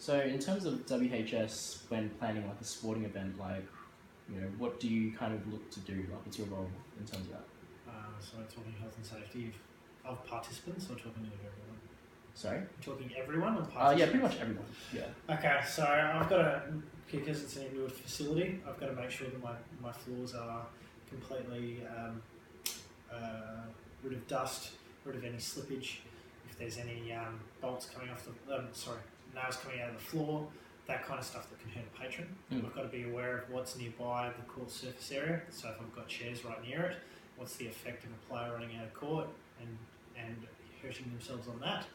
So in terms of WHS, when planning like a sporting event, like, what do you kind of look to do? Like, what's your role in terms of that? So talking health and safety of participants, or talking to everyone? Sorry? Talking everyone or participants? Yeah, pretty much everyone. Yeah. Okay, so I've got to, because it's an indoor facility, I've got to make sure that my floors are completely rid of dust, rid of any slippage. If there's any bolts coming off nails coming out of the floor, that kind of stuff that can hurt a patron. I've got to be aware of what's nearby the court surface area. So if I've got chairs right near it, what's the effect of a player running out of court and hurting themselves on that.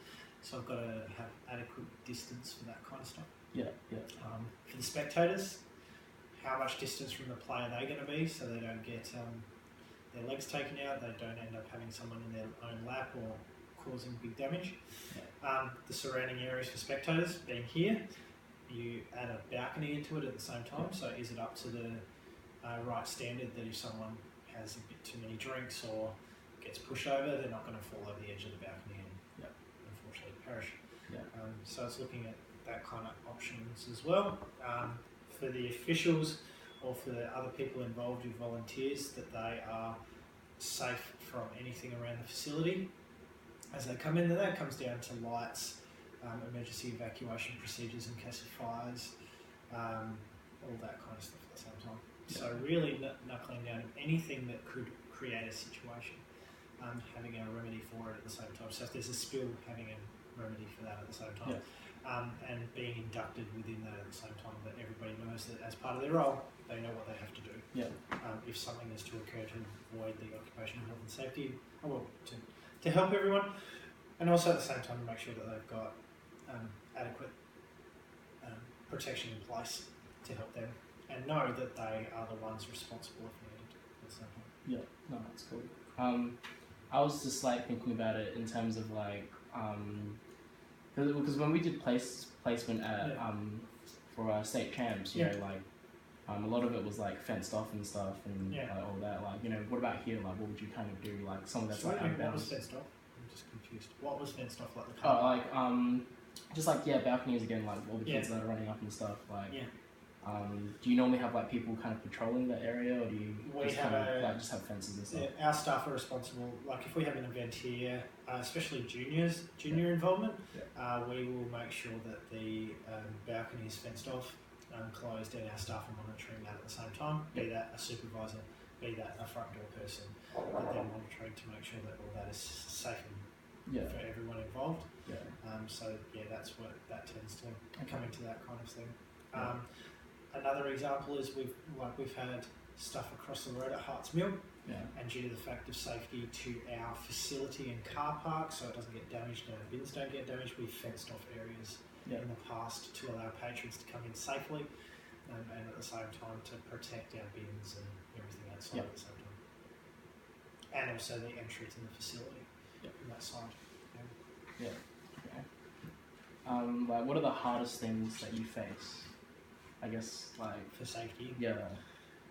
So I've got to have adequate distance for that kind of stuff. Yeah. For the spectators, how much distance from the player are they going to be so they don't get their legs taken out, they don't end up having someone in their own lap or causing big damage. The surrounding areas for spectators, being here, you add a balcony into it at the same time, so is it up to the right standard that if someone has a bit too many drinks or gets pushed over, they're not going to fall over the edge of the balcony and unfortunately perish. So it's looking at that kind of options as well. For the officials or for the other people involved with volunteers, that they are safe from anything around the facility. As they come in, that comes down to lights, emergency evacuation procedures in case of fires, all that kind of stuff at the same time. So really knuckling down anything that could create a situation, having a remedy for it at the same time. So if there's a spill, having a remedy for that at the same time. And being inducted within that at the same time, that everybody knows that as part of their role, they know what they have to do. If something is to occur to avoid the occupational health and safety, to help everyone, and also at the same time to make sure that they've got adequate protection in place to help them, and know that they are the ones responsible if needed at the same time. Yeah, no, that's cool. I was just like thinking about it in terms of like, because when we did placement at for our state champs, you know, like a lot of it was like fenced off and stuff and like, all that. Like, what about here? Like, what would you kind of do? Like, something that's like out of bounds. What was fenced off? I'm just confused. What was fenced off? Like the car? Just like balconies again, like all the kids that are running up and stuff. Like, do you normally have like people kind of patrolling that area, or do you just have fences and stuff? Our staff are responsible. Like if we have an event here, especially junior involvement, we will make sure that the balcony is fenced off, closed, and our staff are monitoring that at the same time. Be that a supervisor, be that a front door person, that they're monitoring to make sure that all that is safe and for everyone involved. That's what that tends to come into that kind of thing. Another example is we've had stuff across the road at Harts Mill, and due to the fact of safety to our facility and car park, so it doesn't get damaged and our bins don't get damaged, we've fenced off areas in the past to allow patrons to come in safely, and at the same time to protect our bins and everything outside at the same time, and also the entry to the facility from that side. Like, what are the hardest things that you face? I guess, like, for safety.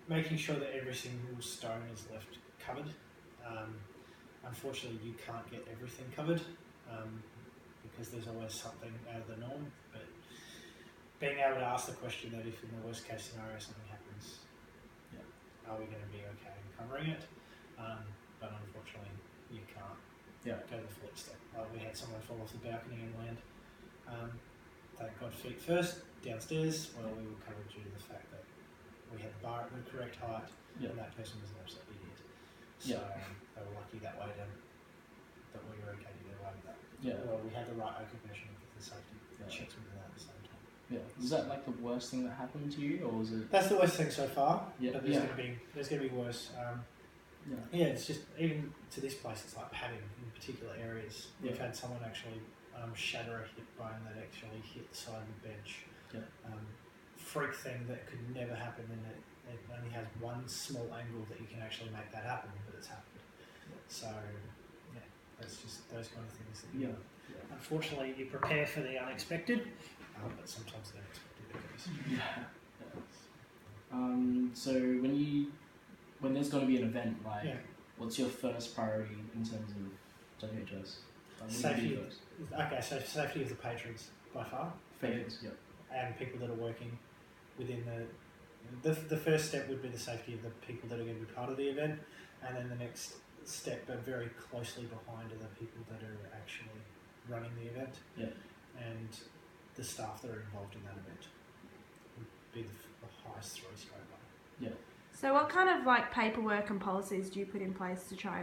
Making sure that every single stone is left covered. Unfortunately, you can't get everything covered because there's always something out of the norm. But being able to ask the question that if in the worst case scenario something happens, are we going to be okay in covering it? But unfortunately, you can't go the full extent. We had someone fall off the balcony and land. Thank God feet first, downstairs. Well, we were covered due to the fact that we had the bar at the correct height, and that person was an absolute idiot. So they were lucky that way that we were okay to get away with that. Well, we had the right occupation with the safety checks within that at the same time. Was that like the worst thing that happened to you, or was it? That's the worst thing so far. But there's going to be worse. It's just, even to this place, it's like padding in particular areas. We've had someone actually shatter a hip bone that actually hit the side of the bench. Freak thing that could never happen, and it only has one small angle that you can actually make that happen, but it's happened. So that's just those kind of things that unfortunately you prepare for the unexpected, but sometimes the unexpected occurs. So when there's going to be an event, like what's your first priority in terms of WHS? Safety. Okay, so safety of the patrons by far. Fans, yep. And people that are working within the first step would be the safety of the people that are going to be part of the event, and then the next step, but very closely behind, are the people that are actually running the event, and the staff that are involved in that event would be the highest three straight away. Yeah. So what kind of like paperwork and policies do you put in place to try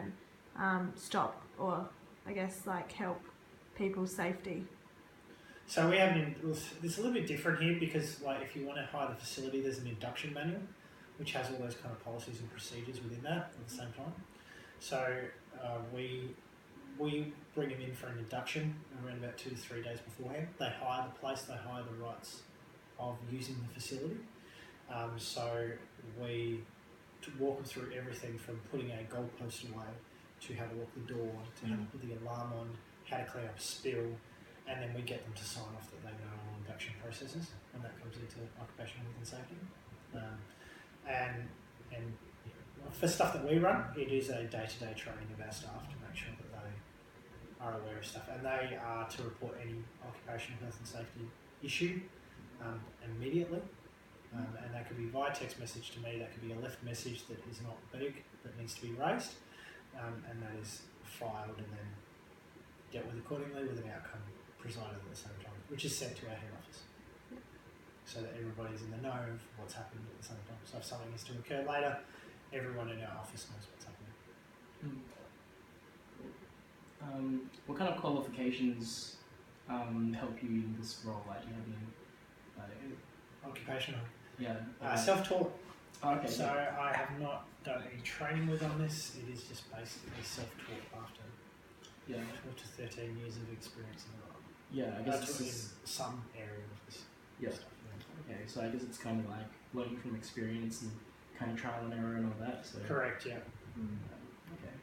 and stop, or I guess like help people's safety? So we have it's a little bit different here, because like if you want to hire the facility, there's an induction manual which has all those kind of policies and procedures within that at the same time. So we bring them in for an induction around about 2 to 3 days beforehand. They hire the place, they hire the rights of using the facility. So we walk them through everything from putting a goalpost away to how to lock the door, to how to put the alarm on, how to clean up a spill, and then we get them to sign off that they know all induction processes, and that comes into occupational health and safety. And for stuff that we run, it is a day-to-day training of our staff to make sure that they are aware of stuff, and they are to report any occupational health and safety issue immediately. And that could be via text message to me, that could be a left message that is not big, that needs to be raised, and that is filed and then dealt with accordingly, with an outcome presided at the same time, which is sent to our head office, so that everybody's in the know of what's happened at the same time. So if something is to occur later, everyone in our office knows what's happening. What kind of qualifications help you in this role? Like, do you have any Occupational. Yeah. Self-taught. Oh, okay. So I have not done any training with on this. It is just basically self-taught after 12 to 13 years of experience in the role. Yeah, I guess in some area of this stuff. Okay, so I guess it's kind of like learning from experience and kind of trial and error and all that. So. Correct. Yeah. Okay.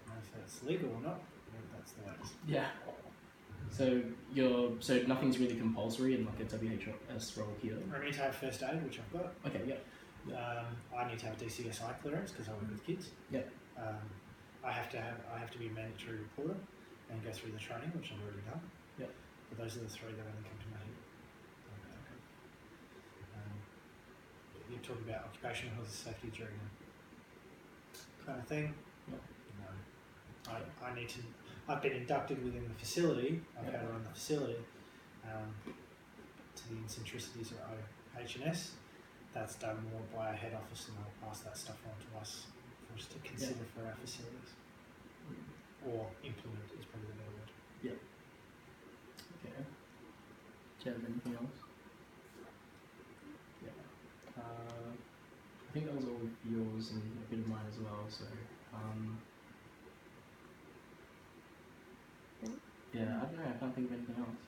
I don't know if that's legal or not, but that's the way it is. Yeah. So nothing's really compulsory in like a WHS role here. I need to have first aid, which I've got. Okay. Yeah. I need to have DCSI clearance because I work with kids. Yeah. I have to be a mandatory reporter and go through the training, which I've already done. Yeah. But those are the three that only come to my head. You're talking about occupational health and safety during a kind of thing. Yeah. No. I need to. I've been inducted within the facility. I've had to run the facility to the eccentricities of WHS. That's done more by our head office, and they'll pass that stuff on to us for us to consider for our facilities. Or implement is probably the better word. Yeah. Okay. Do you have anything else? Yeah. I think that was all of yours and a bit of mine as well. So. Yeah, I don't know. I can't think of anything else.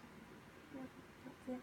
Yeah, that's it.